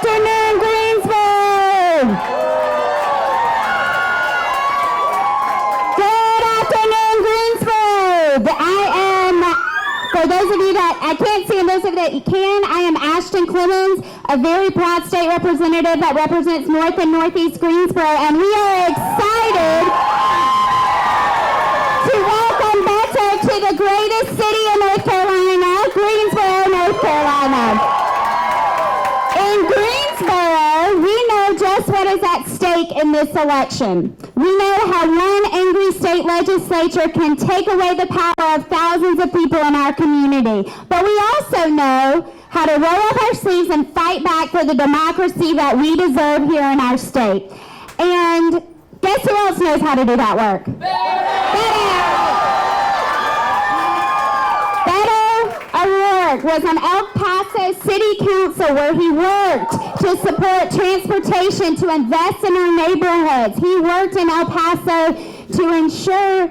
afternoon, Greensboro! Good afternoon, Greensboro! For those of you that I can't see and those of you that you can, I am Ashton Clemens, a very proud state representative that represents North and Northeast Greensboro, and we are excited to welcome Beto to the greatest city in North Carolina, Greensboro, North Carolina. In Greensboro, we know just what is at stake in this election. We know how one angry state legislature can take away the power of thousands of people in our community. But we also know how to roll up our sleeves and fight back for the democracy that we deserve here in our state. And guess who else knows how to do that work? Beto O'Rourke was on El Paso City Council where he worked to support transportation, to invest in our neighborhoods. He worked in El Paso to ensure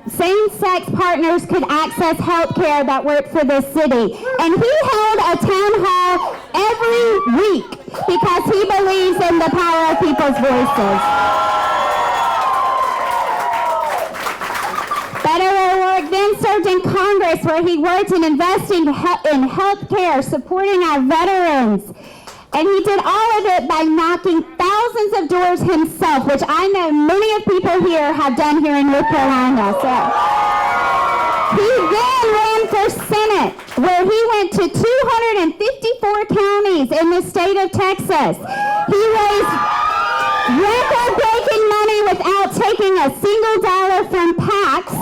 same-sex partners could access health care that worked for this city. And he held a town hall every week because he believes in the power of people's voices. Beto O'Rourke then served in Congress where he worked in investing in health care, supporting our veterans. And he did all of it by knocking thousands of doors himself, which I know many of people here have done here in North Carolina. So he then ran for Senate, where he went to 254 counties in the state of Texas. He raised record-breaking money without taking a single dollar from PACs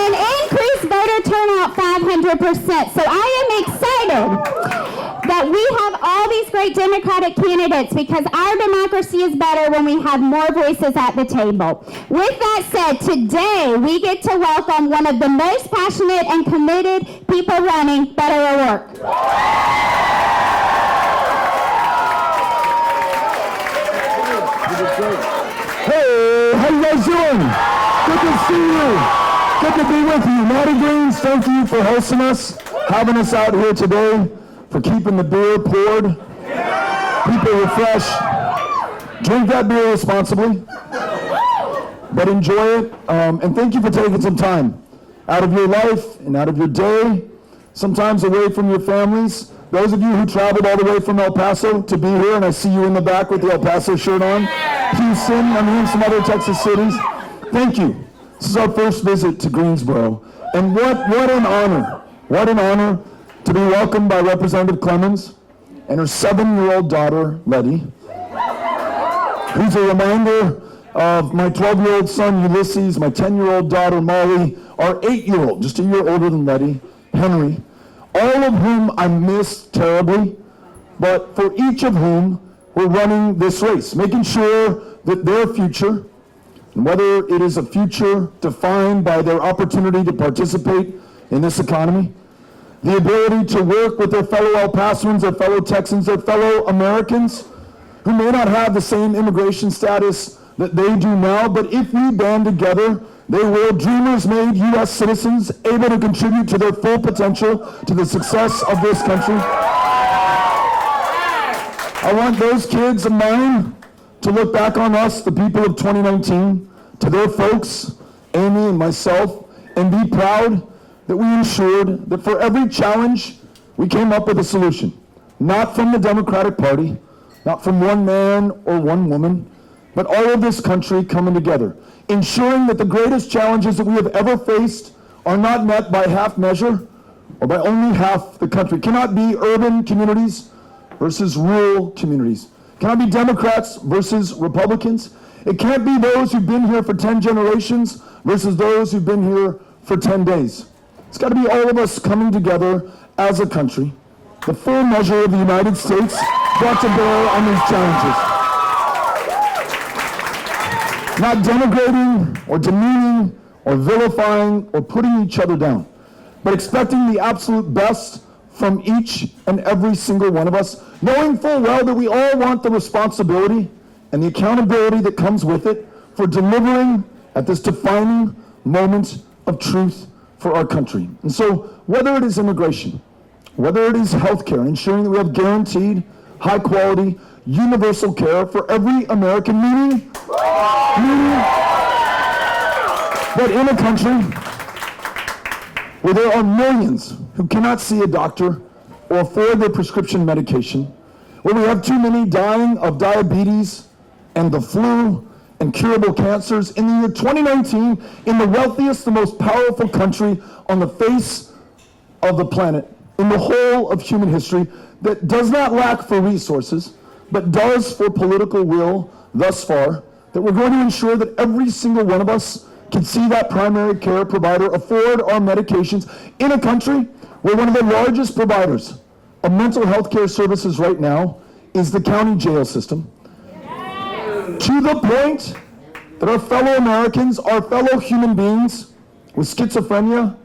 and increased voter turnout 500%. So I am excited that we have all these great Democratic candidates because our democracy is better when we have more voices at the table. With that said, today we get to welcome one of the most passionate and committed people running, Beto O'Rourke. Hey, how you guys doing? Good to see you. Good to be with you. Natty Greene, thank you for hosting us, having us out here today, for keeping the beer poured, people refreshed. Drink that beer responsibly, but enjoy it. And thank you for taking some time out of your life and out of your day, sometimes away from your families. Those of you who traveled all the way from El Paso to be here, and I see you in the back with the El Paso shirt on, Houston, and some other Texas cities, thank you. This is our first visit to Greensboro, and what an honor. What an honor to be welcomed by Representative Clemens and her 7-year-old daughter, Letty, who's a reminder of my 12-year-old son, Ulysses, my 10-year-old daughter, Molly, our 8-year-old, just a year older than Letty, Henry, all of whom I miss terribly, but for each of whom we're running this race, making sure that their future, and whether it is a future defined by their opportunity to participate in this economy, the ability to work with their fellow El Pasoans, their fellow Texans, their fellow Americans who may not have the same immigration status that they do now, but if we band together, they will, dreamers made U.S. citizens able to contribute to their full potential to the success of this country. I want those kids of mine to look back on us, the people of 2019, to their folks, Amy and myself, and be proud that we ensured that for every challenge, we came up with a solution. Not from the Democratic Party, not from one man or one woman, but all of this country coming together, ensuring that the greatest challenges that we have ever faced are not met by half measure or by only half the country. Cannot be urban communities versus rural communities. Cannot be Democrats versus Republicans. It can't be those who've been here for 10 generations versus those who've been here for 10 days. It's got to be all of us coming together as a country, the full measure of the United States brought to bear on these challenges. Not denigrating or demeaning or vilifying or putting each other down, but expecting the absolute best from each and every single one of us, knowing full well that we all want the responsibility and the accountability that comes with it for delivering at this defining moment of truth for our country. And so whether it is immigration, whether it is healthcare, ensuring that we have guaranteed, high-quality, universal care for every American, meaning that in a country where there are millions who cannot see a doctor or afford their prescription medication, where we have too many dying of diabetes and the flu and curable cancers, in the year 2019, in the wealthiest, the most powerful country on the face of the planet, in the whole of human history, that does not lack for resources, but does for political will thus far, that we're going to ensure that every single one of us can see that primary care provider afford our medications in a country where one of the largest providers of mental health care services right now is the county jail system. To the point that our fellow Americans, our fellow human beings with schizophrenia,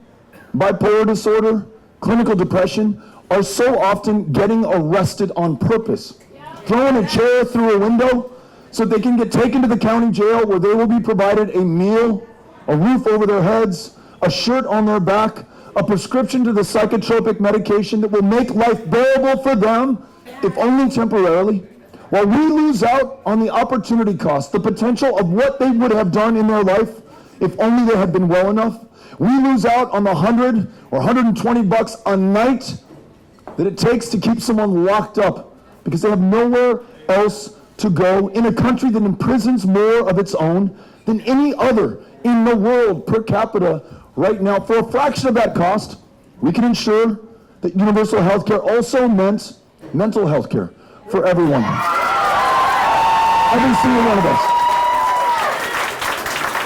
bipolar disorder, clinical depression, are so often getting arrested on purpose, throwing a chair through a window so they can get taken to the county jail, where they will be provided a meal, a roof over their heads, a shirt on their back, a prescription to the psychotropic medication that will make life bearable for them, if only temporarily, while we lose out on the opportunity cost, the potential of what they would have done in their life if only they had been well enough. We lose out on the $100 or $120 a night that it takes to keep someone locked up because they have nowhere else to go, in a country that imprisons more of its own than any other in the world per capita right now. For a fraction of that cost, we can ensure that universal health care also meant mental health care for everyone. Every single one of us.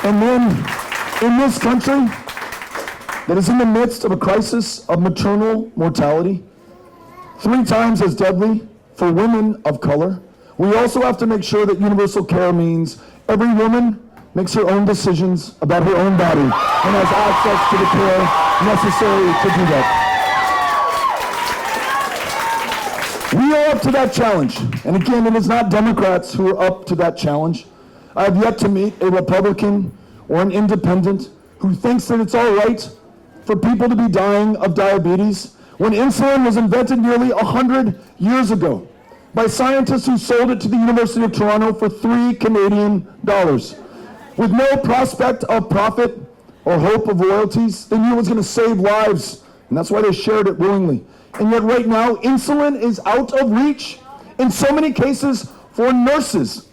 And then, in this country that is in the midst of a crisis of maternal mortality, 3 times as deadly for women of color, we also have to make sure that universal care means every woman makes her own decisions about her own body and has access to the care necessary to do that. We are up to that challenge. And again, it is not Democrats who are up to that challenge. I have yet to meet a Republican or an independent who thinks that it's all right for people to be dying of diabetes when insulin was invented nearly 100 years ago by scientists who sold it to the University of Toronto for $3 Canadian. With no prospect of profit or hope of royalties. They knew it was going to save lives, and that's why they shared it willingly. And yet right now, insulin is out of reach in so many cases for nurses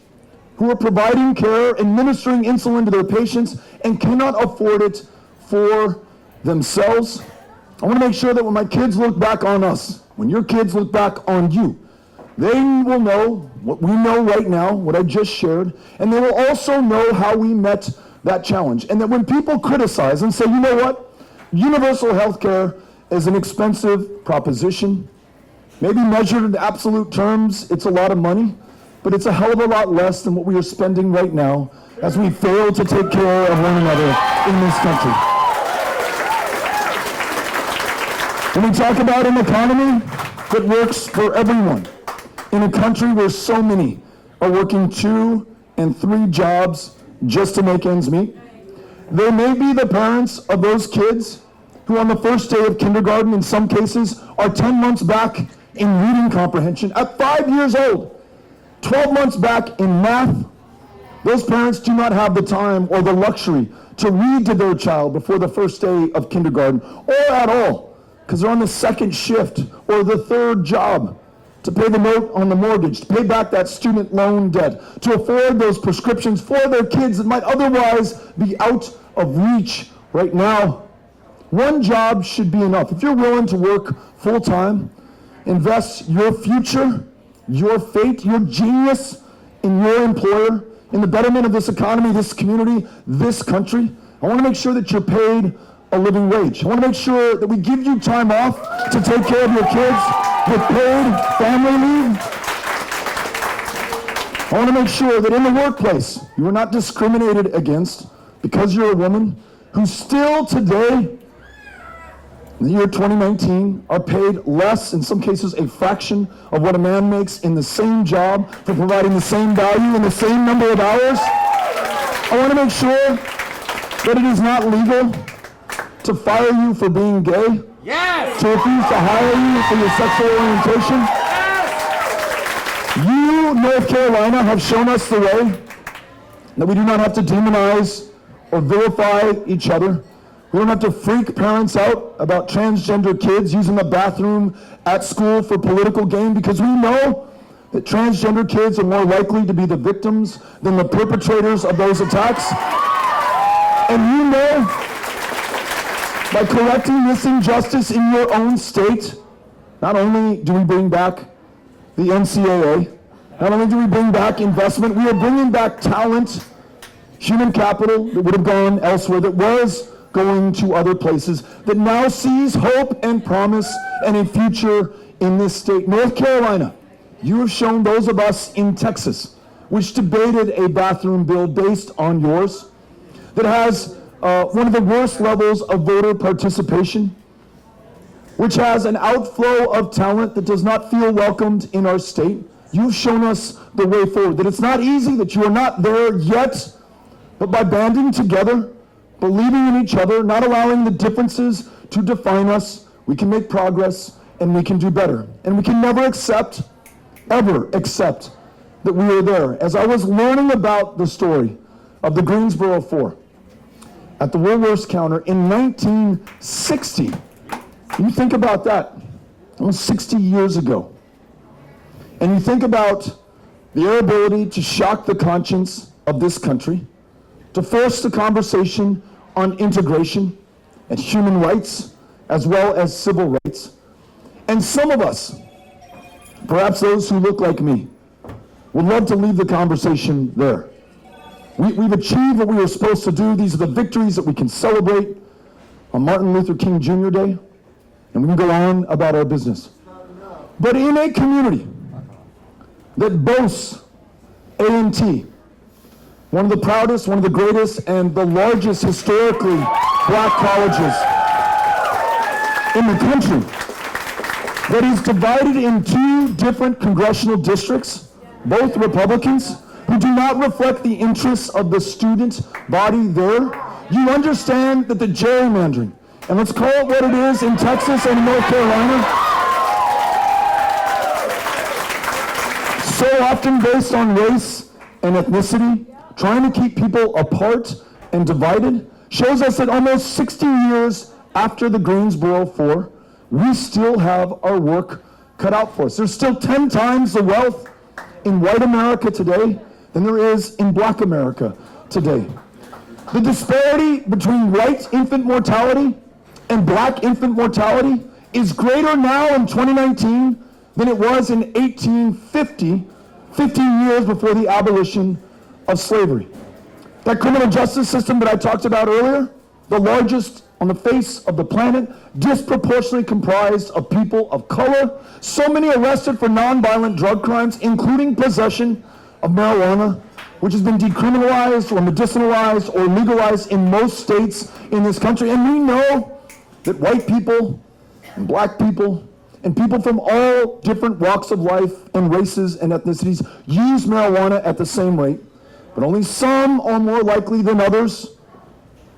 who are providing care, administering insulin to their patients, and cannot afford it for themselves. I want to make sure that when my kids look back on us, when your kids look back on you, they will know what we know right now, what I just shared, and they will also know how we met that challenge. And that when people criticize and say, you know what, universal health care is an expensive proposition, maybe measured in absolute terms, it's a lot of money, but it's a hell of a lot less than what we are spending right now as we fail to take care of one another in this country. When we talk about an economy that works for everyone, in a country where so many are working 2 and 3 jobs just to make ends meet, they may be the parents of those kids who on the first day of kindergarten, in some cases, are 10 months back in reading comprehension, at 5 years old, 12 months back in math. Those parents do not have the time or the luxury to read to their child before the first day of kindergarten, or at all, because they're on the second shift or the third job, to pay the note on the mortgage, to pay back that student loan debt, to afford those prescriptions for their kids that might otherwise be out of reach right now. One job should be enough. If you're willing to work full-time, invest your future, your fate, your genius in your employer, in the betterment of this economy, this community, this country, I want to make sure that you're paid a living wage. I want to make sure that we give you time off to take care of your kids with paid family leave. I want to make sure that in the workplace, you are not discriminated against because you're a woman who still today, in the year 2019, are paid less, in some cases a fraction of what a man makes in the same job for providing the same value in the same number of hours. I want to make sure that it is not legal to fire you for being gay. Yes! to refuse to hire you for your sexual orientation. You, North Carolina, have shown us the way that we do not have to demonize or vilify each other. We don't have to freak parents out about transgender kids using the bathroom at school for political gain, because we know that transgender kids are more likely to be the victims than the perpetrators of those attacks. And you know, by correcting this injustice in your own state, not only do we bring back the NCAA, not only do we bring back investment, we are bringing back talent, human capital that would have gone elsewhere, that was going to other places, that now sees hope and promise and a future in this state. North Carolina, you have shown those of us in Texas, which debated a bathroom bill based on yours, that has one of the worst levels of voter participation, which has an outflow of talent that does not feel welcomed in our state. You've shown us the way forward, that it's not easy, that you are not there yet, but by banding together, believing in each other, not allowing the differences to define us, we can make progress and we can do better. And we can never ever accept that we are there. As I was learning about the story of the Greensboro Four at the Woolworths counter in 1960, you think about that, almost 60 years ago, and you think about their ability to shock the conscience of this country, to force the conversation on integration and human rights, as well as civil rights. And some of us, perhaps those who look like me, would love to leave the conversation there. We've achieved what we were supposed to do. These are the victories that we can celebrate on Martin Luther King Jr. Day, and we can go on about our business. But in a community that boasts A&T, one of the proudest, one of the greatest, and the largest historically black colleges in the country, that is divided in two different congressional districts, both Republicans, who do not reflect the interests of the student body there. You understand that the gerrymandering, and let's call it what it is in Texas and North Carolina, so often based on race and ethnicity, trying to keep people apart and divided, shows us that almost 60 years after the Greensboro Four, we still have our work cut out for us. There's still 10 times the wealth in white America today than there is in black America today. The disparity between white infant mortality and black infant mortality is greater now in 2019 than it was in 1850, 15 years before the abolition of slavery. That criminal justice system that I talked about earlier, the largest on the face of the planet, disproportionately comprised of people of color, so many arrested for nonviolent drug crimes, including possession of marijuana, which has been decriminalized or medicinalized or legalized in most states in this country. And we know that white people and black people and people from all different walks of life and races and ethnicities use marijuana at the same rate, but only some are more likely than others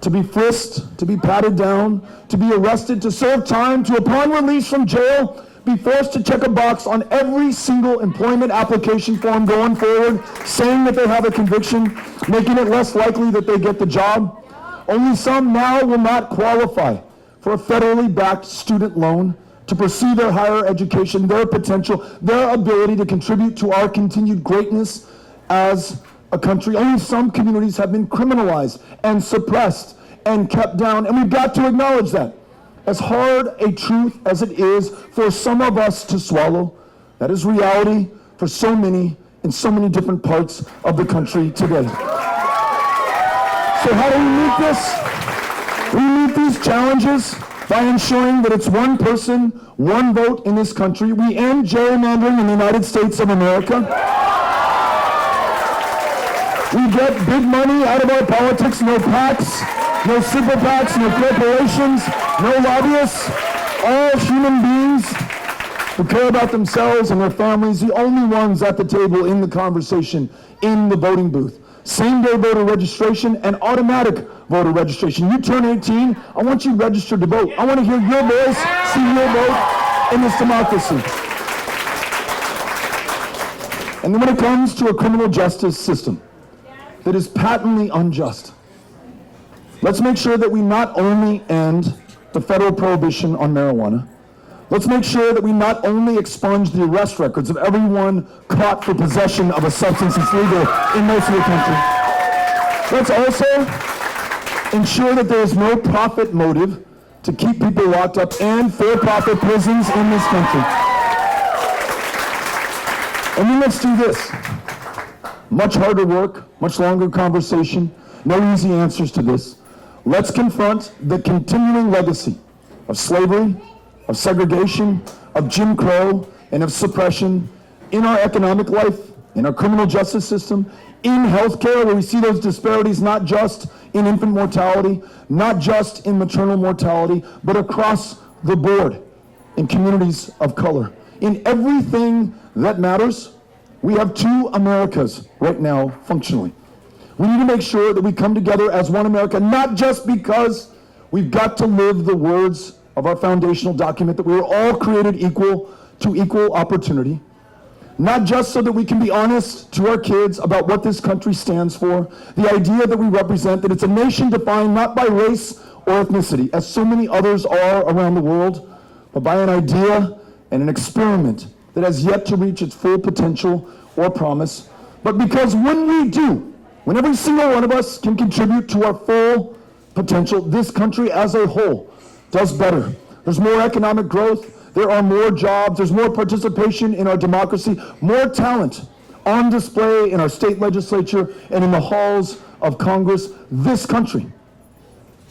to be frisked, to be patted down, to be arrested, to serve time, to upon release from jail, be forced to check a box on every single employment application form going forward, saying that they have a conviction, making it less likely that they get the job. Only some now will not qualify for a federally backed student loan to pursue their higher education, their potential, their ability to contribute to our continued greatness as a country. Only some communities have been criminalized and suppressed and kept down, and we've got to acknowledge that. As hard a truth as it is for some of us to swallow, that is reality for so many in so many different parts of the country today. So how do we meet this? We meet these challenges by ensuring that it's one person, one vote in this country. We end gerrymandering in the United States of America. We get big money out of our politics, no PACs, no super PACs, no corporations, no lobbyists, all human beings who care about themselves and their families, the only ones at the table in the conversation, in the voting booth. same-day voter registration, and automatic voter registration. You turn 18, I want you registered to vote. I want to hear your voice, see your vote in this democracy. And then when it comes to a criminal justice system that is patently unjust, let's make sure that we not only end the federal prohibition on marijuana, let's make sure that we not only expunge the arrest records of everyone caught for possession of a substance that's legal in most of the country. Let's also ensure that there is no profit motive to keep people locked up and for-profit prisons in this country. And then let's do this. Much harder work, much longer conversation, no easy answers to this. Let's confront the continuing legacy of slavery, of segregation, of Jim Crow, and of suppression in our economic life, in our criminal justice system, in healthcare, where we see those disparities not just in infant mortality, not just in maternal mortality, but across the board in communities of color. In everything that matters, we have two Americas right now functionally. We need to make sure that we come together as one America, not just because we've got to live the words of our foundational document that we were all created equal to equal opportunity, not just so that we can be honest to our kids about what this country stands for, the idea that we represent, that it's a nation defined not by race or ethnicity, as so many others are around the world, but by an idea and an experiment that has yet to reach its full potential or promise. But because when we do, when every single one of us can contribute to our full potential, this country as a whole does better. There's more economic growth, there are more jobs, there's more participation in our democracy, more talent on display in our state legislature and in the halls of Congress. This country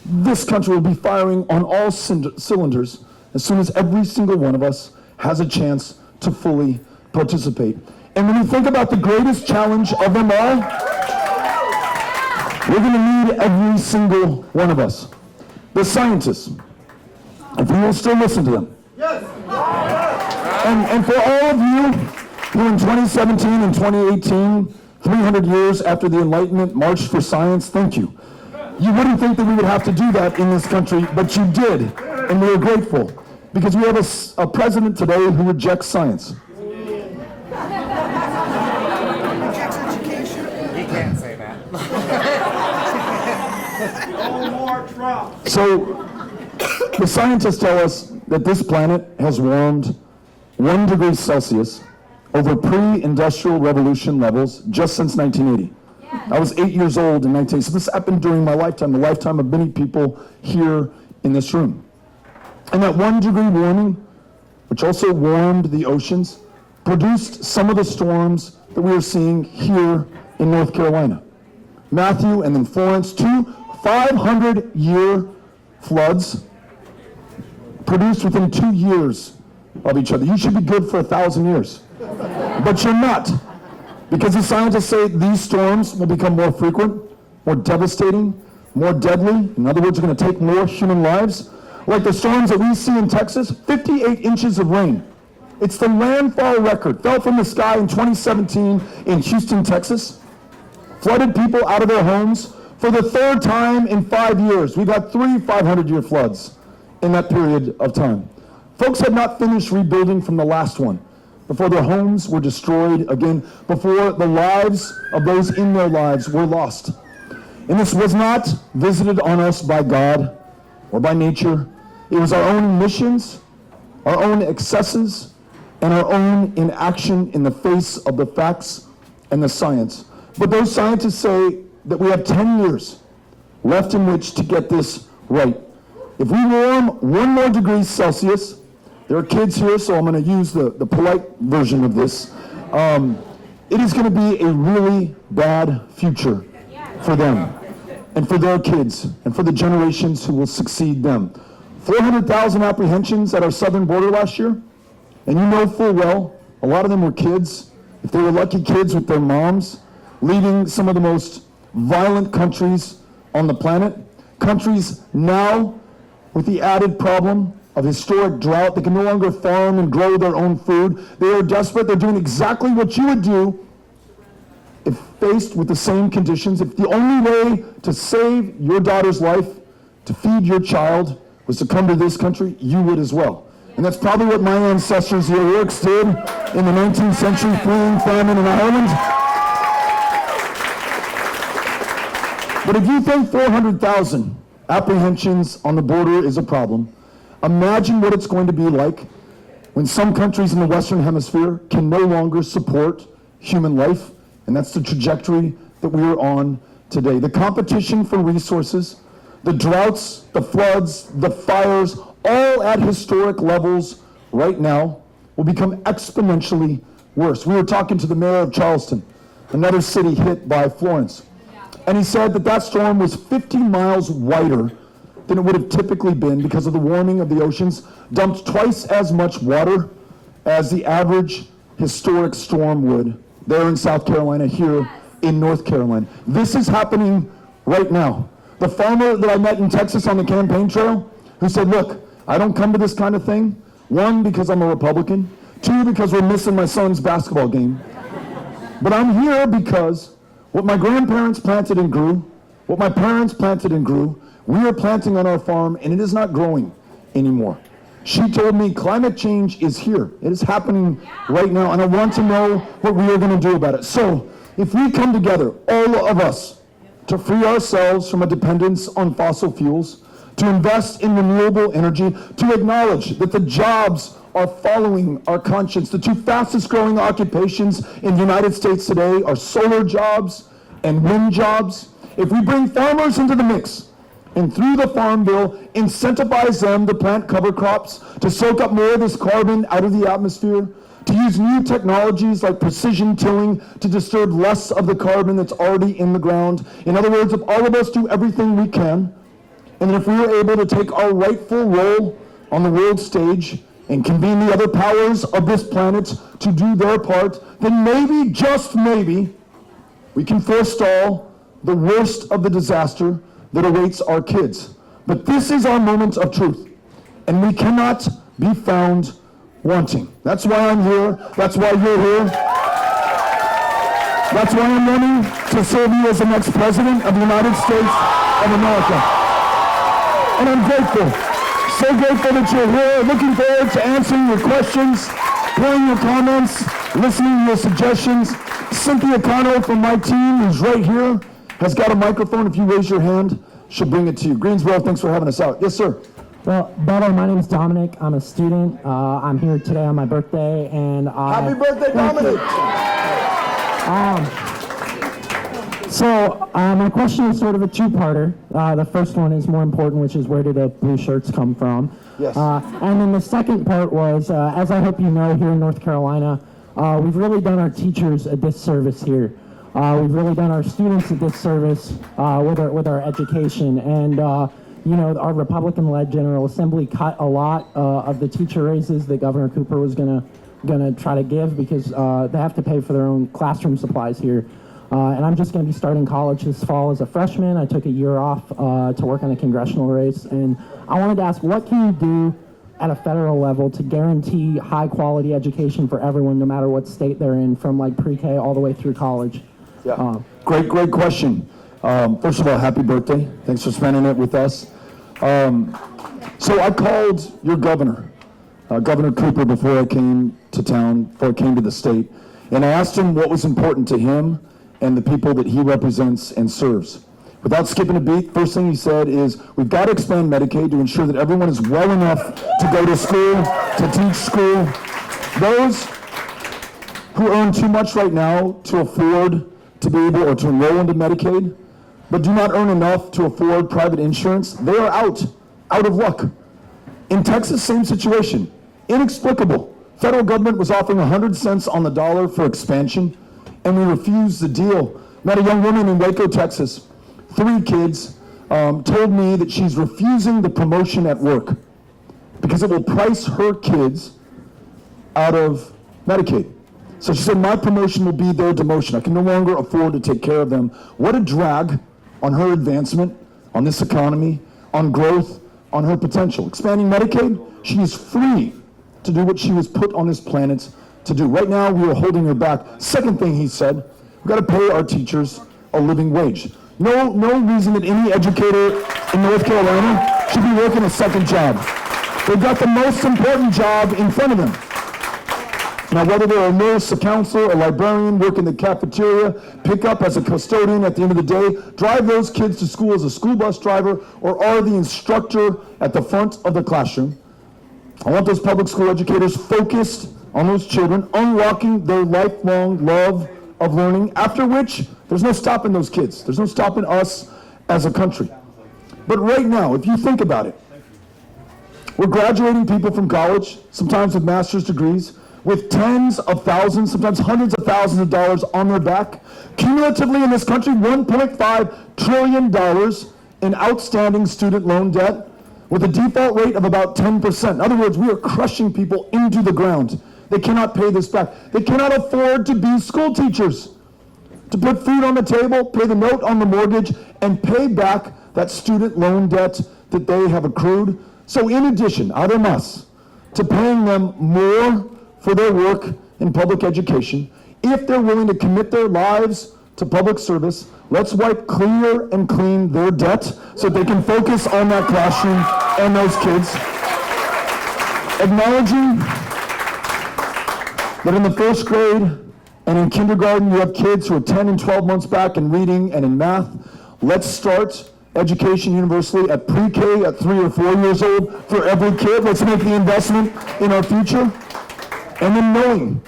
will be firing on all cylinders as soon as every single one of us has a chance to fully participate. And when you think about the greatest challenge of them all, we're going to need every single one of us. The scientists, if you will still listen to them. Yes. And for all of you who in 2017 and 2018, 300 years after the Enlightenment marched for science, thank you. You wouldn't think that we would have to do that in this country, but you did, and we are grateful, because we have a president today who rejects science. Rejects education. He can't say that. No more Trump. So the scientists tell us that this planet has warmed 1 degree Celsius over pre-industrial revolution levels just since 1980. I was 8 years old in 1980, so this happened during my lifetime, the lifetime of many people here in this room. And that 1 degree warming, which also warmed the oceans, produced some of the storms that we are seeing here in North Carolina. Matthew and then Florence, two 500-year floods produced within 2 years of each other. You should be good for 1,000 years, but you're not, because the scientists say these storms will become more frequent, more devastating, more deadly. In other words, they're going to take more human lives. Like the storms that we see in Texas, 58 inches of rain. It's the landfall record. Fell from the sky in 2017 in Houston, Texas. Flooded people out of their homes for the third time in 5 years. We've had 3 500-year floods in that period of time. Folks had not finished rebuilding from the last one before their homes were destroyed again, before the lives of those in their lives were lost. And this was not visited on us by God or by nature. It was our own omissions, our own excesses, and our own inaction in the face of the facts and the science. But those scientists say that we have 10 years left in which to get this right. If we warm 1 more degree Celsius, there are kids here, so I'm going to use the polite version of this. It is going to be a really bad future for them and for their kids and for the generations who will succeed them. 400,000 apprehensions at our southern border last year, and you know full well, a lot of them were kids, if they were lucky kids with their moms, leaving some of the most violent countries on the planet. Countries now with the added problem of historic drought. They can no longer farm and grow their own food. They are desperate. They're doing exactly what you would do if faced with the same conditions, if the only way to save your daughter's life, to feed your child, was to come to this country, you would as well. And that's probably what my ancestors, the O'Rourkes, did in the 19th century, fleeing famine in Ireland. But if you think 400,000 apprehensions on the border is a problem, imagine what it's going to be like when some countries in the Western Hemisphere can no longer support human life, and that's the trajectory that we are on today. The competition for resources, the droughts, the floods, the fires, all at historic levels right now, will become exponentially worse. We were talking to the mayor of Charleston, another city hit by Florence, and he said that that storm was 50 miles wider than it would have typically been because of the warming of the oceans, dumped twice as much water as the average historic storm would there in South Carolina, here in North Carolina. This is happening right now. The farmer that I met in Texas on the campaign trail, who said, look, I don't come to this kind of thing, one, because I'm a Republican, two, because we're missing my son's basketball game, but I'm here because what my grandparents planted and grew, what my parents planted and grew, we are planting on our farm, and it is not growing anymore. She told me climate change is here. It is happening right now, and I want to know what we are going to do about it. So if we come together, all of us, to free ourselves from a dependence on fossil fuels, to invest in renewable energy, to acknowledge that the jobs are following our conscience. The two fastest growing occupations in the United States today are solar jobs and wind jobs. If we bring farmers into the mix, and through the Farm Bill, incentivize them to plant cover crops, to soak up more of this carbon out of the atmosphere, to use new technologies like precision tilling to disturb less of the carbon that's already in the ground. In other words, if all of us do everything we can, and if we are able to take our rightful role on the world stage and convene the other powers of this planet to do their part, then maybe, just maybe, we can forestall the worst of the disaster that awaits our kids. But this is our moment of truth, and we cannot be found wanting. That's why I'm here. That's why you're here. That's why I'm running to serve you as the next president of the United States of America. And I'm grateful, so grateful that you're here. Looking forward to answering your questions, hearing your comments, listening to your suggestions. Cynthia Connell from my team, who's right here, has got a microphone. If you raise your hand, she'll bring it to you. Greensboro, thanks for having us out. Yes, sir. Well, Beto, my name's Dominic. I'm a student. I'm here today on my birthday, and Happy birthday, Dominic! So my question is sort of a two-parter. The first one is more important, which is where did the blue shirts come from? Yes. And then the second part was, as I hope you know, here in North Carolina, we've really done our teachers a disservice here. We've really done our students a disservice with our education, and you know, our Republican-led General Assembly cut a lot of the teacher raises that Governor Cooper was gonna try to give because they have to pay for their own classroom supplies here. And I'm just going to be starting college this fall as a freshman. I took a year off to work on a congressional race, and I wanted to ask, what can you do at a federal level to guarantee high-quality education for everyone, no matter what state they're in, from like pre-K all the way through college? Yeah. Great question. First of all, happy birthday. Thanks for spending it with us. So I called your governor, Governor Cooper, before I came to town, before I came to the state, and I asked him what was important to him and the people that he represents and serves. Without skipping a beat, first thing he said is, we've got to expand Medicaid to ensure that everyone is well enough to go to school, to teach school. Those who earn too much right now to afford to be able or to enroll into Medicaid, but do not earn enough to afford private insurance, they are out of luck. In Texas, same situation, inexplicable. Federal government was offering 100 cents on the dollar for expansion, and we refused the deal. Met a young woman in Waco, Texas, 3 kids, told me that she's refusing the promotion at work because it will price her kids out of Medicaid. So she said, my promotion will be their demotion. I can no longer afford to take care of them. What a drag on her advancement, on this economy, on growth, on her potential. Expanding Medicaid, she is free to do what she was put on this planet to do. Right now, we are holding her back. Second thing he said We've got to pay our teachers a living wage. No reason that any educator in North Carolina should be working a second job. They've got the most important job in front of them. Now, whether they're a nurse, a counselor, a librarian, work in the cafeteria, pick up as a custodian at the end of the day, drive those kids to school as a school bus driver, or are the instructor at the front of the classroom, I want those public school educators focused on those children, unlocking their lifelong love of learning, after which there's no stopping those kids. There's no stopping us as a country. But right now, if you think about it, we're graduating people from college, sometimes with master's degrees, with tens of thousands, sometimes hundreds of thousands of dollars on their back. Cumulatively in this country, $1.5 trillion in outstanding student loan debt, with a default rate of about 10%. In other words, we are crushing people into the ground. They cannot pay this back. They cannot afford to be school teachers, to put food on the table, pay the note on the mortgage, and pay back that student loan debt that they have accrued. So in addition, out of us, to paying them more for their work in public education, if they're willing to commit their lives to public service, let's wipe clear and clean their debt so that they can focus on that classroom and those kids. Acknowledging that in the first grade and in kindergarten you have kids who are 10 and 12 months back in reading and in math. Let's start education universally at pre-K at 3 or 4 years old for every kid. Let's make the investment in our future. And then knowing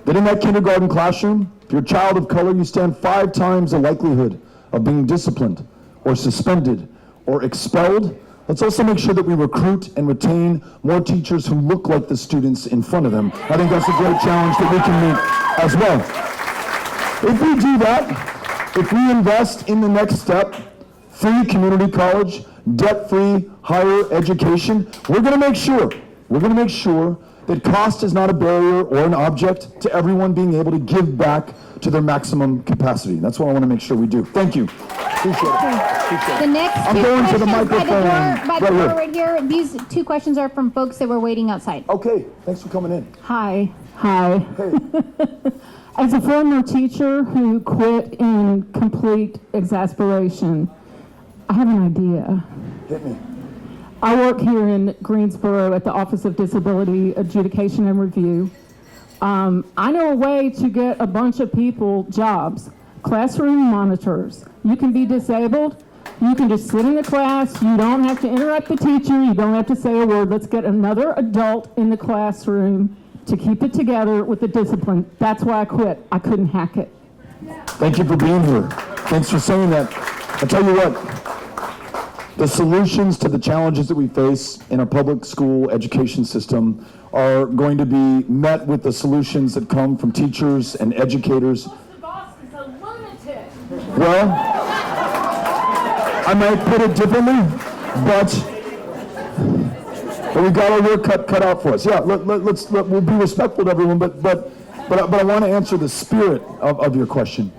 that in that kindergarten classroom, if you're a child of color, you stand 5 times the likelihood of being disciplined or suspended or expelled. Let's also make sure that we recruit and retain more teachers who look like the students in front of them. I think that's a great challenge that we can meet as well. If we do that, if we invest in the next step, free community college, debt-free higher education, we're going to make sure that cost is not a barrier or an object to everyone being able to give back to their maximum capacity. That's what I want to make sure we do. Thank you. Appreciate it. The next I'm two going to the questions microphone by the door right here. These 2 questions are from folks that were waiting outside. Okay, thanks for coming in. Hi. Hey. As a former teacher who quit in complete exasperation, I have an idea. Hit me. I work here in Greensboro at the Office of Disability Adjudication and Review. I know a way to get a bunch of people jobs. Classroom monitors. You can be disabled. You can just sit in the class. You don't have to interrupt the teacher. You don't have to say a word. Let's get another adult in the classroom to keep it together with the discipline. That's why I quit. I couldn't hack it. Thank you for being here. Thanks for saying that. I'll tell you what. The solutions to the challenges that we face in our public school education system are going to be met with the solutions that come from teachers and educators. The boss is a lunatic. Well, I might put it differently, but we've got our work cut out for us. Yeah, we'll be respectful to everyone, but I want to answer the spirit of your question.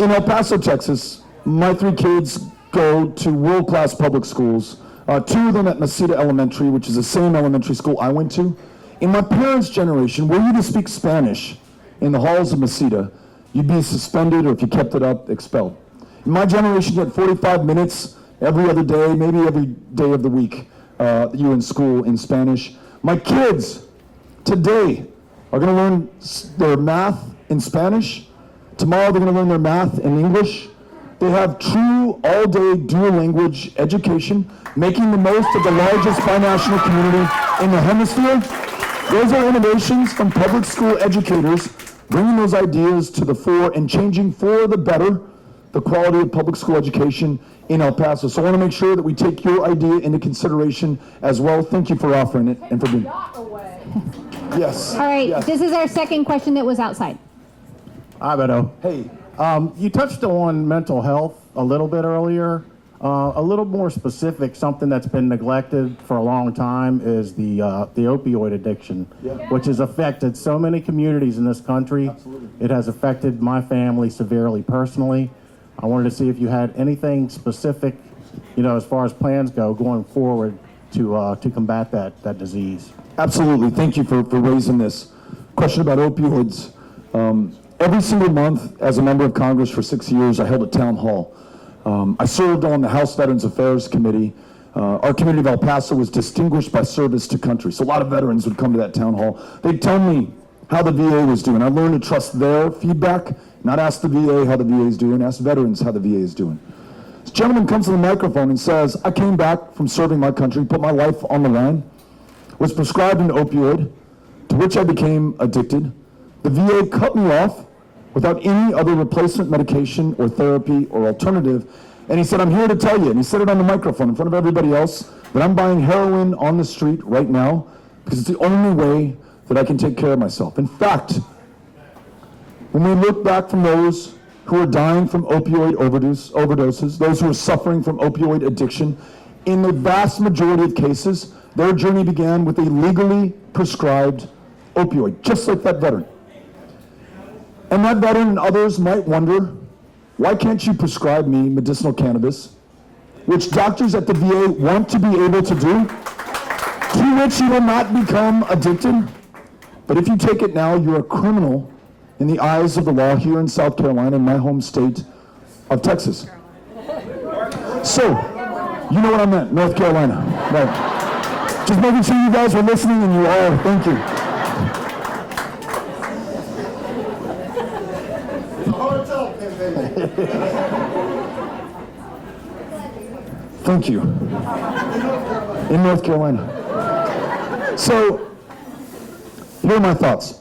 In El Paso, Texas, my 3 kids go to world-class public schools, 2 of them at Mesita Elementary, which is the same elementary school I went to. In my parents' generation, were you to speak Spanish in the halls of Mesita, you'd be suspended, or if you kept it up, expelled. In my generation, you had 45 minutes every other day, maybe every day of the week, that you were in school in Spanish. My kids today are going to learn their math in Spanish. Tomorrow they're going to learn their math in English. They have true all-day dual language education, making the most of the largest binational community in the hemisphere. Those are innovations from public school educators, bringing those ideas to the fore and changing for the better the quality of public school education in El Paso. So I want to make sure that we take your idea into consideration as well. Thank you for offering it and for being. Yes. All right, yes. This is our second question that was outside. Hi, Beto. Hey. You touched on mental health a little bit earlier. A little more specific, something that's been neglected for a long time is the opioid addiction, which has affected so many communities in this country. Absolutely. It has affected my family severely personally. I wanted to see if you had anything specific, as far as plans go going forward to combat that disease. Absolutely. Thank you for raising this question about opioids. Every single month, as a member of Congress for 6 years, I held a town hall. I served on the House Veterans Affairs Committee. Our community of El Paso was distinguished by service to country, so a lot of veterans would come to that town hall. They'd tell me how the VA was doing. I learned to trust their feedback, not ask the VA how the VA is doing, ask veterans how the VA is doing. This gentleman comes to the microphone and says, I came back from serving my country, put my life on the line, was prescribed an opioid, to which I became addicted. The VA cut me off without any other replacement medication or therapy or alternative. And he said, I'm here to tell you, and he said it on the microphone in front of everybody else, that I'm buying heroin on the street right now because it's the only way that I can take care of myself. In fact, when we look back from those who are dying from opioid overdoses, those who are suffering from opioid addiction, in the vast majority of cases, their journey began with a legally prescribed opioid, just like that veteran. And that veteran and others might wonder, why can't you prescribe me medicinal cannabis, which doctors at the VA want to be able to do, to which you will not become addicted? But if you take it now, you're a criminal in the eyes of the law here in South Carolina, in my home state of Texas. So, you know what I meant, North Carolina. Right. Just making sure you guys were listening, and you are. Thank you. Thank you. In North Carolina. So, here are my thoughts.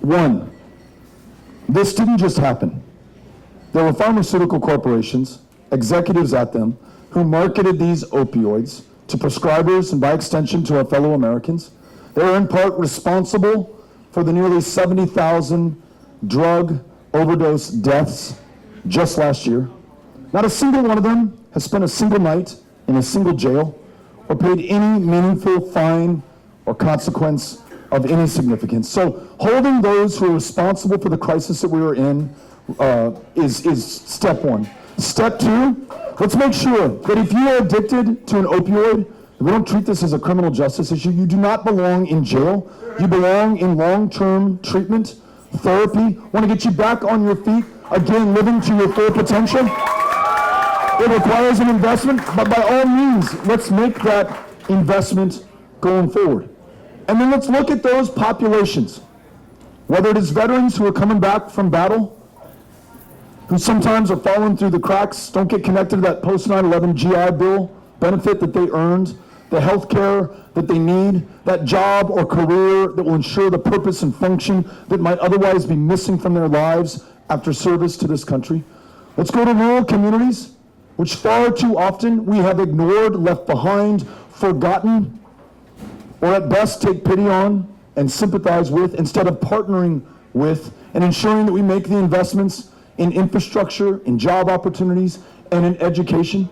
One, this didn't just happen. There were pharmaceutical corporations, executives at them, who marketed these opioids to prescribers and by extension to our fellow Americans. They are in part responsible for the nearly 70,000 drug overdose deaths just last year. Not a single one of them has spent a single night in a single jail or paid any meaningful fine or consequence of any significance. So holding those who are responsible for the crisis that we are in is step one. Step two, let's make sure that if you are addicted to an opioid, we don't treat this as a criminal justice issue. You do not belong in jail. You belong in long-term treatment, therapy. Want to get you back on your feet, again, living to your full potential. It requires an investment, but by all means, let's make that investment going forward. And then let's look at those populations, whether it is veterans who are coming back from battle, who sometimes are falling through the cracks, don't get connected to that post-9/11 GI Bill benefit that they earned, the health care that they need, that job or career that will ensure the purpose and function that might otherwise be missing from their lives after service to this country. Let's go to rural communities, which far too often we have ignored, left behind, forgotten, or at best take pity on and sympathize with, instead of partnering with and ensuring that we make the investments in infrastructure, in job opportunities, and in education.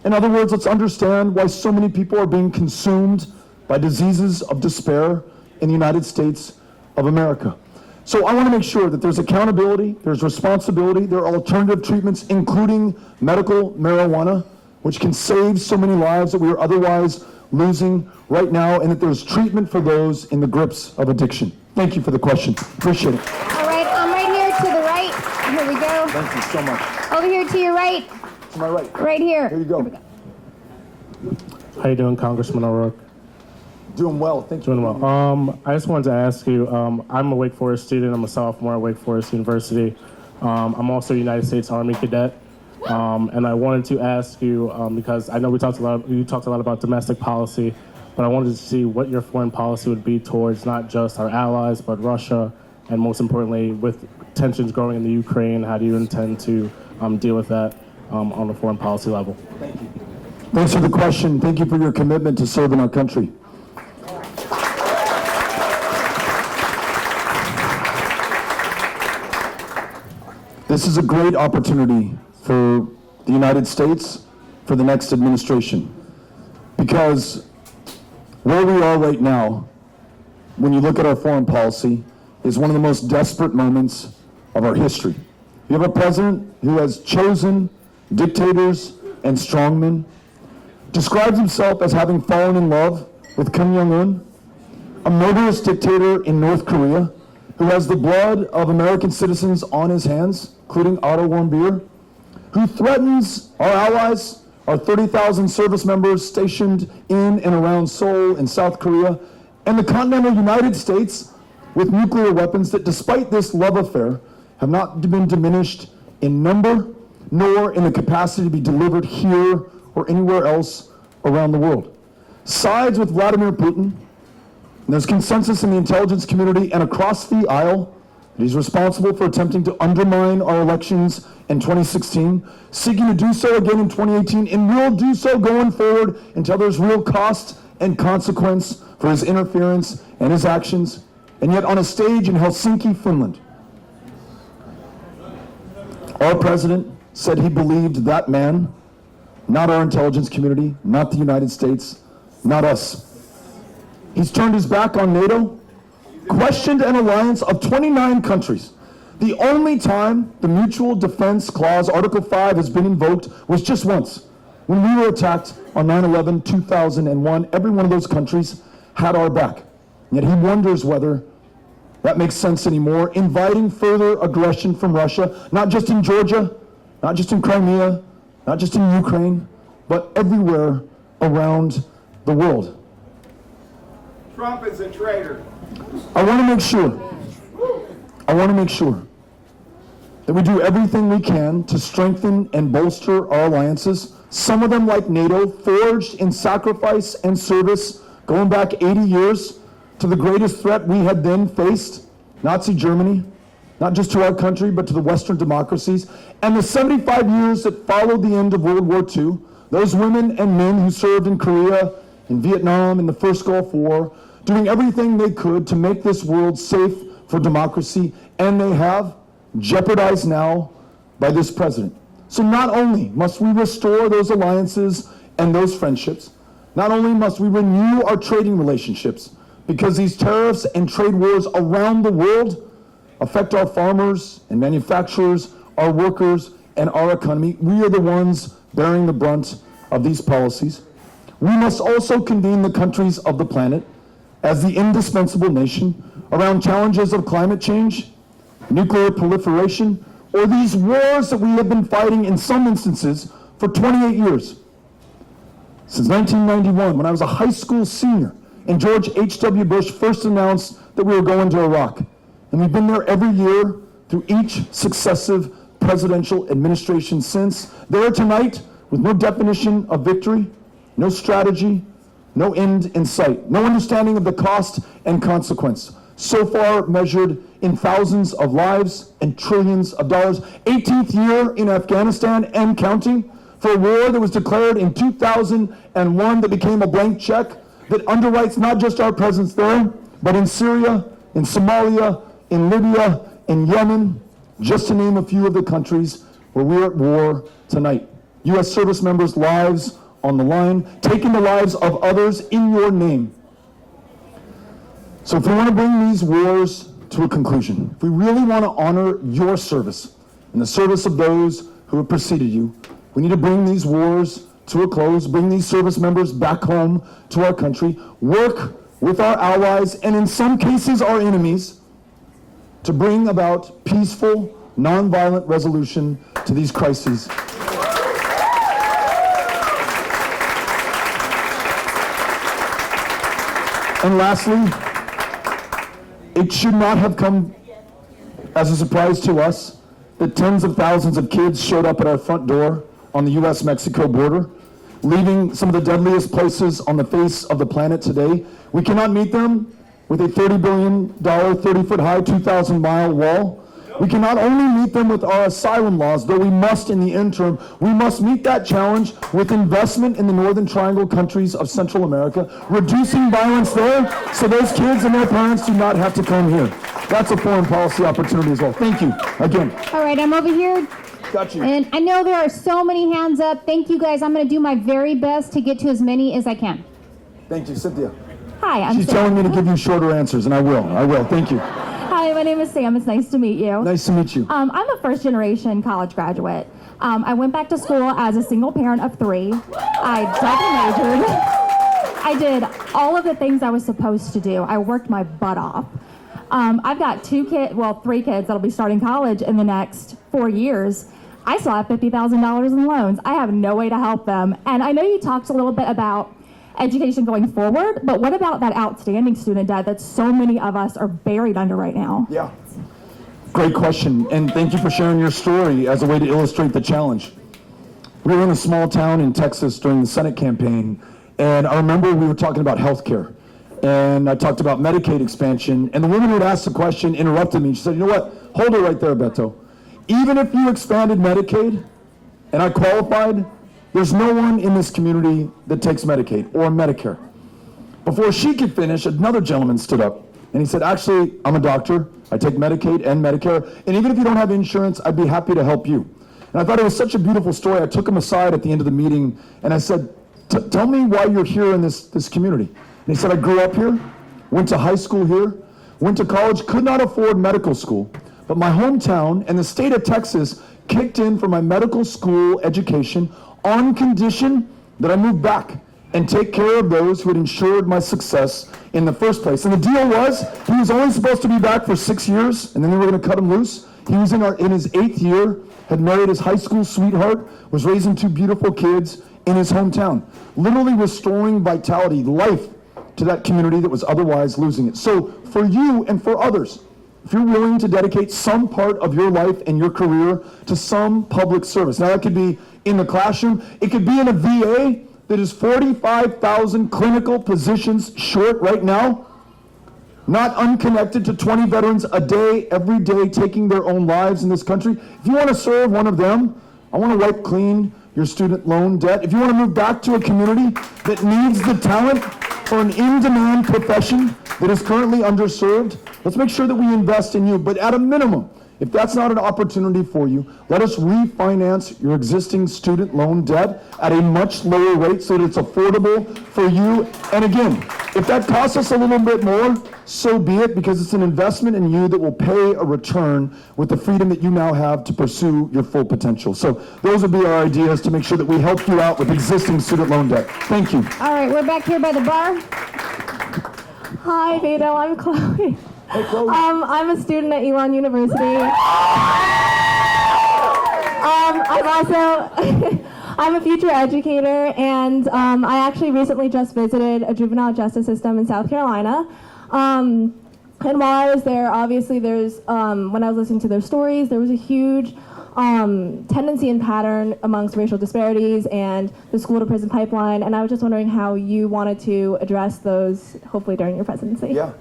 In other words, let's understand why so many people are being consumed by diseases of despair in the United States of America. So I want to make sure that there's accountability, there's responsibility, there are alternative treatments, including medical marijuana, which can save so many lives that we are otherwise losing right now, and that there's treatment for those in the grips of addiction. Thank you for the question. Appreciate it. All right, I'm right here to the right. Here we go. Thank you so much. Over here to your right. To my right. Right here. Here you go. How you doing, Congressman O'Rourke? Doing well. Thank you. Doing well. I just wanted to ask you, I'm a Wake Forest student. I'm a sophomore at Wake Forest University. I'm also a United States Army cadet. And I wanted to ask you, because I know you talked a lot about domestic policy, but I wanted to see what your foreign policy would be towards not just our allies, but Russia, and most importantly, with tensions growing in the Ukraine, how do you intend to deal with that on a foreign policy level? Thank you. Thanks for the question. Thank you for your commitment to serving our country. This is a great opportunity for the United States, for the next administration. Because where we are right now, when you look at our foreign policy, is one of the most desperate moments of our history. You have a president who has chosen dictators and strongmen, describes himself as having fallen in love with Kim Jong-un, a murderous dictator in North Korea, who has the blood of American citizens on his hands, including Otto Warmbier, who threatens our allies, our 30,000 service members stationed in and around Seoul in South Korea, and the continental United States with nuclear weapons that, despite this love affair, have not been diminished in number, nor in the capacity to be delivered here or anywhere else around the world. Sides with Vladimir Putin, and there's consensus in the intelligence community and across the aisle that he's responsible for attempting to undermine our elections in 2016, seeking to do so again in 2018, and will do so going forward until there's real cost and consequence for his interference and his actions. And yet on a stage in Helsinki, Finland, our president said he believed that man, not our intelligence community, not the United States, not us. He's turned his back on NATO, questioned an alliance of 29 countries. The only time the Mutual Defense Clause, Article 5, has been invoked was just once. When we were attacked on 9/11, 2001, every one of those countries had our back. Yet he wonders whether that makes sense anymore, inviting further aggression from Russia, not just in Georgia, not just in Crimea, not just in Ukraine, but everywhere around the world. Trump is a traitor. I want to make sure that we do everything we can to strengthen and bolster our alliances, some of them like NATO, forged in sacrifice and service going back 80 years to the greatest threat we had then faced, Nazi Germany, not just to our country, but to the Western democracies, and the 75 years that followed the end of World War II, those women and men who served in Korea, in Vietnam, in the first Gulf War, doing everything they could to make this world safe for democracy, and they have, jeopardized now by this president. So not only must we restore those alliances and those friendships, not only must we renew our trading relationships, because these tariffs and trade wars around the world affect our farmers and manufacturers, our workers, and our economy. We are the ones bearing the brunt of these policies. We must also convene the countries of the planet as the indispensable nation around challenges of climate change, nuclear proliferation, or these wars that we have been fighting in some instances for 28 years. Since 1991, when I was a high school senior, and George H.W. Bush first announced that we were going to Iraq. And we've been there every year through each successive presidential administration since. There tonight with no definition of victory, no strategy, no end in sight, no understanding of the cost and consequence. So far measured in thousands of lives and trillions of dollars. 18th year in Afghanistan and counting for a war that was declared in 2001 that became a blank check that underwrites not just our presence there, but in Syria, in Somalia, in Libya, in Yemen, just to name a few of the countries where we're at war tonight. U.S. service members' lives on the line, taking the lives of others in your name. So if we want to bring these wars to a conclusion, if we really want to honor your service and the service of those who have preceded you, we need to bring these wars to a close, bring these service members back home to our country, work with our allies, and in some cases our enemies, to bring about peaceful, nonviolent resolution to these crises. And lastly, it should not have come as a surprise to us that tens of thousands of kids showed up at our front door on the U.S.-Mexico border, leaving some of the deadliest places on the face of the planet today. We cannot meet them with a $30 billion, 30-foot-high, 2,000-mile wall. We cannot only meet them with our asylum laws, though we must in the interim. We must meet that challenge with investment in the Northern Triangle countries of Central America, reducing violence there so those kids and their parents do not have to come here. That's a foreign policy opportunity as well. Thank you again. All right, I'm over here. Got you. And I know there are so many hands up. Thank you guys. I'm going to do my very best to get to as many as I can. Thank you, Cynthia. Hi, I'm She's Sam. telling me to give you shorter answers, and I will. Thank you. Hi, my name is Sam. It's nice to meet you. Nice to meet you. I'm a first-generation college graduate. I went back to school as a single parent of 3. I double majored. I did all of the things I was supposed to do. I worked my butt off. I've got three kids that'll be starting college in the next 4 years. I still have $50,000 in loans. I have no way to help them. And I know you talked a little bit about education going forward, but what about that outstanding student debt that so many of us are buried under right now? Yeah. Great question, and thank you for sharing your story as a way to illustrate the challenge. We were in a small town in Texas during the Senate campaign, and I remember we were talking about healthcare, and I talked about Medicaid expansion, and the woman who had asked the question interrupted me. She said, you know what, hold it right there, Beto. Even if you expanded Medicaid, and I qualified, there's no one in this community that takes Medicaid or Medicare. Before she could finish, another gentleman stood up, and he said, actually, I'm a doctor, I take Medicaid and Medicare, and even if you don't have insurance, I'd be happy to help you. And I thought it was such a beautiful story. I took him aside at the end of the meeting, and I said, tell me why you're here in this community. And he said, I grew up here, went to high school here, went to college, could not afford medical school, but my hometown and the state of Texas kicked in for my medical school education on condition that I move back and take care of those who had ensured my success in the first place. And the deal was, he was only supposed to be back for 6 years, and then we were going to cut him loose. He was in his 8th year, had married his high school sweetheart, was raising 2 beautiful kids in his hometown, literally restoring vitality, life to that community that was otherwise losing it. So for you and for others, if you're willing to dedicate some part of your life and your career to some public service, now that could be in the classroom, it could be in a VA that is 45,000 clinical positions short right now, not unconnected to 20 veterans a day, every day, taking their own lives in this country. If you want to serve one of them, I want to wipe clean your student loan debt. If you want to move back to a community that needs the talent for an in-demand profession that is currently underserved, let's make sure that we invest in you. But at a minimum, if that's not an opportunity for you, let us refinance your existing student loan debt at a much lower rate so that it's affordable for you. And again, if that costs us a little bit more, so be it, because it's an investment in you that will pay a return with the freedom that you now have to pursue your full potential. So those would be our ideas to make sure that we help you out with existing student loan debt. Thank you. All right, we're back here by the bar. Hi, Beto, I'm Chloe. Hey, Chloe. I'm a student at Elon University. I'm a future educator, and I actually recently just visited a juvenile justice system in South Carolina. And while I was there, obviously there's, when I was listening to their stories, there was a huge tendency and pattern amongst racial disparities and the school to prison pipeline, and I was just wondering how you wanted to address those, hopefully during your presidency. Yeah.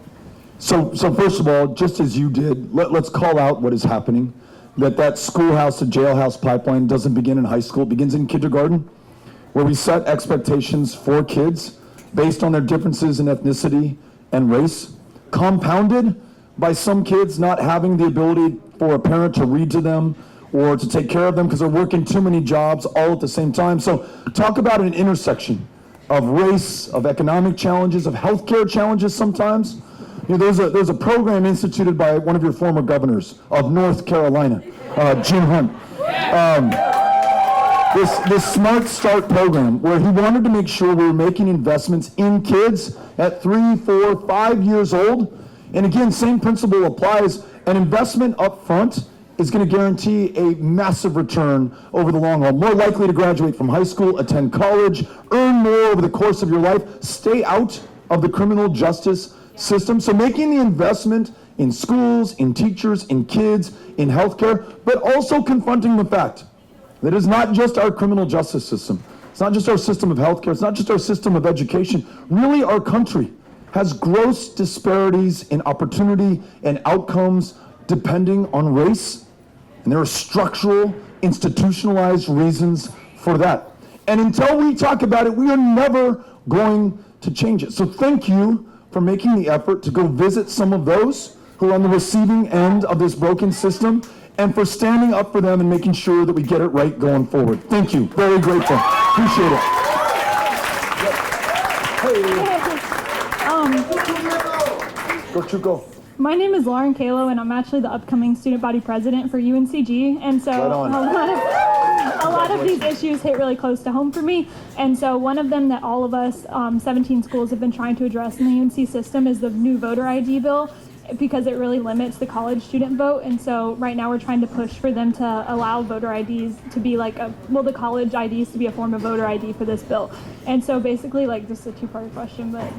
So first of all, just as you did, let's call out what is happening. That schoolhouse to jailhouse pipeline doesn't begin in high school, it begins in kindergarten, where we set expectations for kids based on their differences in ethnicity and race, compounded by some kids not having the ability for a parent to read to them or to take care of them because they're working too many jobs all at the same time. So talk about an intersection of race, of economic challenges, of healthcare challenges sometimes. You know, there's a program instituted by one of your former governors of North Carolina, Jim Hunt. This Smart Start program, where he wanted to make sure we were making investments in kids at 3, 4, 5 years old. And again, same principle applies. An investment up front is going to guarantee a massive return over the long haul. More likely to graduate from high school, attend college, earn more over the course of your life, stay out of the criminal justice system. So making the investment in schools, in teachers, in kids, in healthcare, but also confronting the fact that it's not just our criminal justice system. It's not just our system of healthcare. It's not just our system of education. Really, our country has gross disparities in opportunity and outcomes depending on race. And there are structural, institutionalized reasons for that. And until we talk about it, we are never going to change it. So thank you for making the effort to go visit some of those who are on the receiving end of this broken system, and for standing up for them and making sure that we get it right going forward. Thank you. Very grateful. Appreciate it. Go. My name is Lauren Kalo, and I'm actually the upcoming student body president for UNCG. And so a lot of these issues hit really close to home for me. And so one of them that all of us, 17 schools, have been trying to address in the UNC system is the new voter ID bill. because it really limits the college student vote. And so right now we're trying to push for them to allow voter IDs to be like the college IDs to be a form of voter ID for this bill. And so basically, like, just a two-part question, but.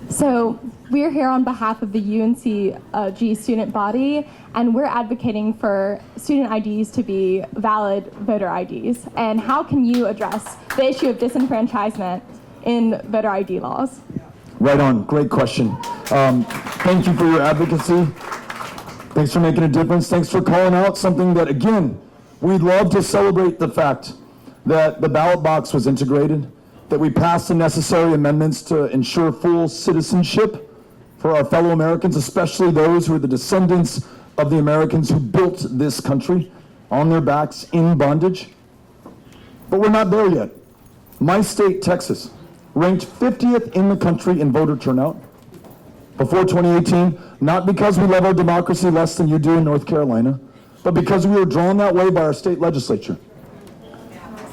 So we're here on behalf of the UNCG student body, and we're advocating for student IDs to be valid voter IDs. And how can you address the issue of disenfranchisement in voter ID laws? Right on. Great question. Thank you for your advocacy. Thanks for making a difference. Thanks for calling out something that, again, we'd love to celebrate the fact that the ballot box was integrated, that we passed the necessary amendments to ensure full citizenship for our fellow Americans, especially those who are the descendants of the Americans who built this country on their backs in bondage. But we're not there yet. My state, Texas, ranked 50th in the country in voter turnout before 2018, not because we love our democracy less than you do in North Carolina, but because we were drawn that way by our state legislature.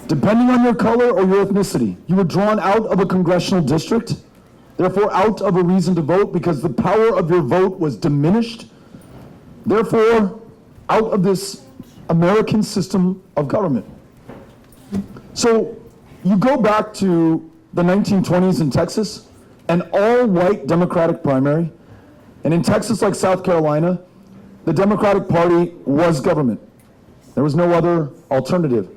Depending on your color or your ethnicity, you were drawn out of a congressional district, therefore out of a reason to vote because the power of your vote was diminished, therefore out of this American system of government. So you go back to the 1920s in Texas, an all-white Democratic primary, and in Texas, like South Carolina, the Democratic Party was government. There was no other alternative.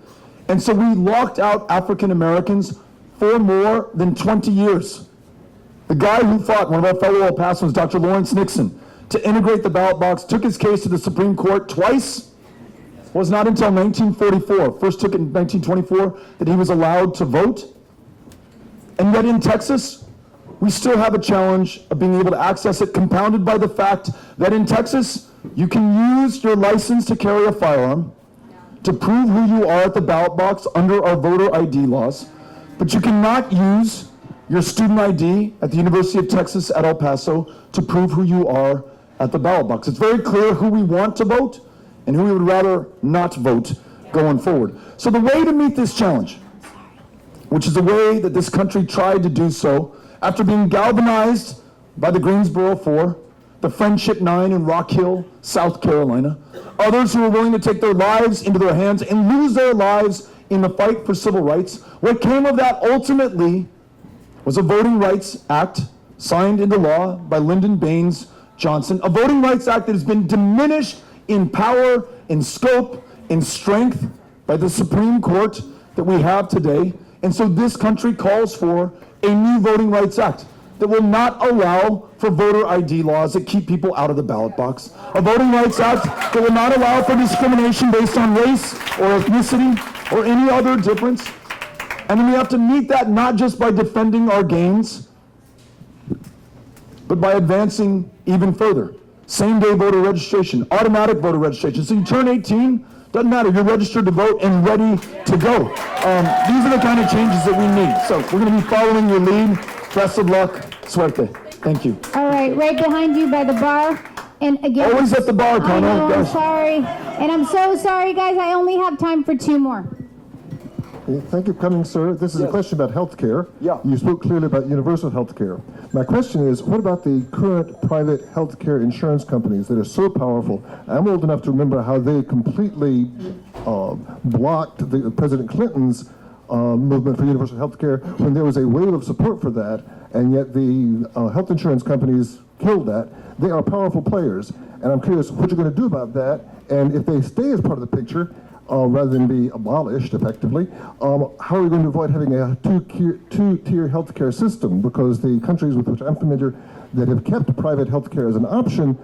And so we locked out African Americans for more than 20 years. The guy who fought, one of our fellow El Pasoans, Dr. Lawrence Nixon, to integrate the ballot box, took his case to the Supreme Court twice. It was not until 1944, first took it in 1924, that he was allowed to vote. And yet in Texas, we still have a challenge of being able to access it, compounded by the fact that in Texas, you can use your license to carry a firearm to prove who you are at the ballot box under our voter ID laws, but you cannot use your student ID at the University of Texas at El Paso to prove who you are at the ballot box. It's very clear who we want to vote and who we would rather not vote going forward. So the way to meet this challenge, which is a way that this country tried to do so after being galvanized by the Greensboro 4, the Friendship 9 in Rock Hill, South Carolina, others who were willing to take their lives into their hands and lose their lives in the fight for civil rights. What came of that ultimately was a Voting Rights Act signed into law by Lyndon Baines Johnson, a Voting Rights Act that has been diminished in power, in scope, in strength by the Supreme Court that we have today. And so this country calls for a new Voting Rights Act that will not allow for voter ID laws that keep people out of the ballot box. A Voting Rights Act that will not allow for discrimination based on race or ethnicity or any other difference. And then we have to meet that not just by defending our gains, but by advancing even further. Same-day voter registration, automatic voter registration. So you turn 18, doesn't matter, you're registered to vote and ready to go. These are the kind of changes that we need. So we're going to be following your lead. Best of luck. Suerte. Thank you. All right, right behind you by the bar. And again, always at the bar, Connor. I know, I'm sorry. And I'm so sorry, guys. I only have time for 2 more. Thank you for coming, sir. This is a question about health care. Yeah. You spoke clearly about universal health care. My question is, what about the current private health care insurance companies that are so powerful? I'm old enough to remember how they completely blocked President Clinton's movement for universal health care when there was a wave of support for that, and yet the health insurance companies killed that. They are powerful players, and I'm curious what you're going to do about that, and if they stay as part of the picture, rather than be abolished effectively, how are we going to avoid having a two-tier healthcare system? Because the countries with which I'm familiar that have kept private healthcare as an option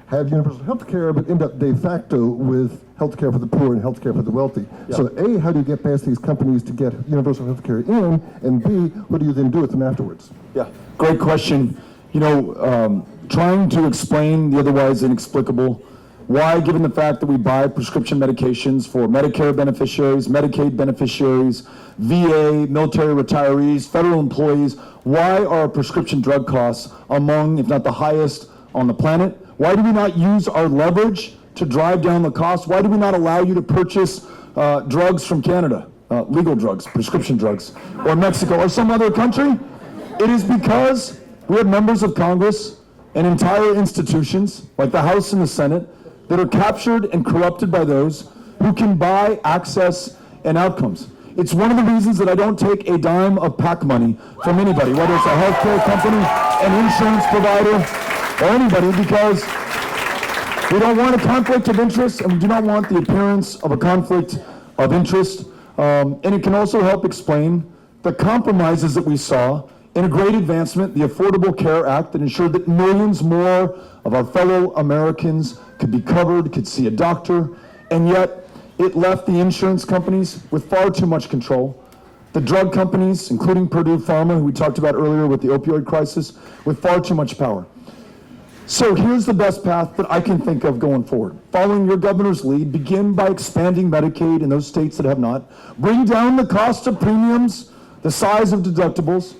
have universal healthcare, but end up de facto with healthcare for the poor and healthcare for the wealthy. Yeah. So A, how do you get past these companies to get universal healthcare in? And B, what do you then do with them afterwards? Yeah, great question. You know, trying to explain the otherwise inexplicable. Why, given the fact that we buy prescription medications for Medicare beneficiaries, Medicaid beneficiaries, VA, military retirees, federal employees, why are prescription drug costs among, if not the highest on the planet? Why do we not use our leverage to drive down the cost? Why do we not allow you to purchase drugs from Canada, legal drugs, prescription drugs, or Mexico, or some other country? It is because we have members of Congress and entire institutions, like the House and the Senate, that are captured and corrupted by those who can buy access and outcomes. It's one of the reasons that I don't take a dime of PAC money from anybody, whether it's a healthcare company, an insurance provider, or anybody, because we don't want a conflict of interest, and we do not want the appearance of a conflict of interest. And it can also help explain the compromises that we saw in a great advancement, the Affordable Care Act, that ensured that millions more of our fellow Americans could be covered, could see a doctor, and yet it left the insurance companies with far too much control. The drug companies, including Purdue Pharma, who we talked about earlier with the opioid crisis, with far too much power. So here's the best path that I can think of going forward. Following your governor's lead, begin by expanding Medicaid in those states that have not. Bring down the cost of premiums, the size of deductibles,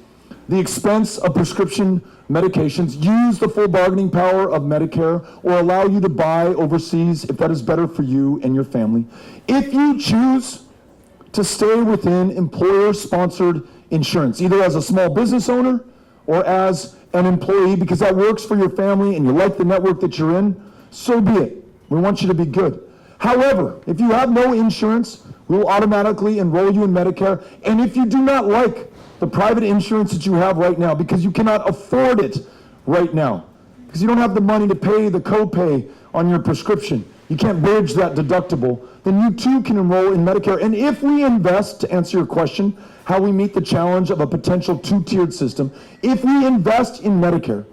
the expense of prescription medications. Use the full bargaining power of Medicare, or allow you to buy overseas if that is better for you and your family. If you choose to stay within employer-sponsored insurance, either as a small business owner or as an employee, because that works for your family and you like the network that you're in, so be it. We want you to be good. However, if you have no insurance, we will automatically enroll you in Medicare. And if you do not like the private insurance that you have right now, because you cannot afford it right now, because you don't have the money to pay the copay on your prescription, you can't bridge that deductible, then you too can enroll in Medicare. And if we invest, to answer your question, how we meet the challenge of a potential two-tiered system, if we invest in Medicare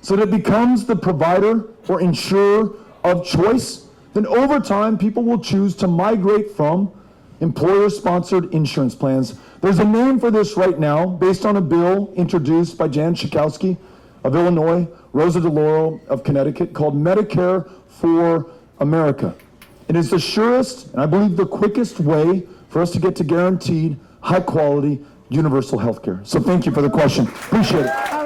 so that it becomes the provider or insurer of choice, then over time people will choose to migrate from employer-sponsored insurance plans. There's a name for this right now based on a bill introduced by Jan Schakowsky of Illinois, Rosa DeLauro of Connecticut, called Medicare for America. It is the surest, and I believe the quickest way for us to get to guaranteed, high-quality, universal health care. So thank you for the question. Appreciate it.